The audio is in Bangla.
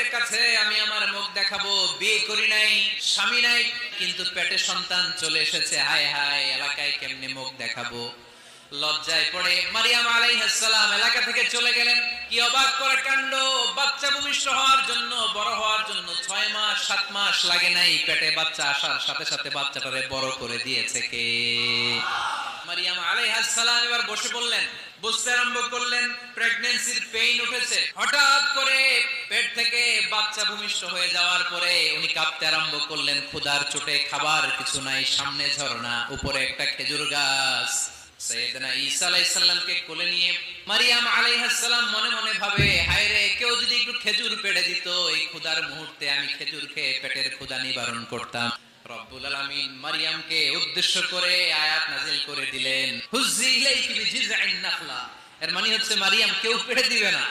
লোকের কাছে আমি আমার মুখ দেখাবো? বিয়ে করি নাই, স্বামী নাই, কিন্তু পেটে সন্তান চলে এসেছে, হায় হায়, এলাকায় কেমনে মুখ দেখাবো? লজ্জায় পড়ে মারিয়াম আলাইহিস সালাম এলাকা থেকে চলে গেলেন। কি অবাক করা কাণ্ড! বাচ্চা ভূমিষ্ঠ হওয়ার জন্য, বড় হওয়ার জন্য 6 মাস 7 মাস লাগে নাই, পেটে বাচ্চা আসার সাথে সাথে বাচ্চাটারে বড় করে দিয়েছে কে? মারিয়াম আলাইহিস সালাম এবার বসে পড়লেন, বুঝতে আরম্ভ করলেন প্রেগন্যান্সির পেইন উঠেছে। হঠাৎ করে পেট থেকে বাচ্চা ভূমিষ্ঠ হয়ে যাওয়ার পরে উনি কাঁপতে আরম্ভ করলেন। ক্ষুধার চোটে খাবার কিছু নাই, সামনে ঝর্ণা, উপরে একটা খেজুর গাছ। সাইয়েদনা ঈসা আলাইহিস সালামকে কোলে নিয়ে মারিয়াম আলাইহিস সালাম মনে মনে ভাবে, হায় রে, কেউ যদি একটু খেজুর পেড়ে দিত, এই ক্ষুধার মুহূর্তে আমি খেজুর খেয়ে পেটের ক্ষুধা নিবারণ করতাম। রব্বুল আলামিন মারিয়ামকে উদ্দেশ্য করে আয়াত নাযিল করে দিলেন, হুজ্জি ইলাইকি বিজিযআইন নাখলা। এর মানে হচ্ছে মারিয়াম কেউ পেড়ে দিবে না,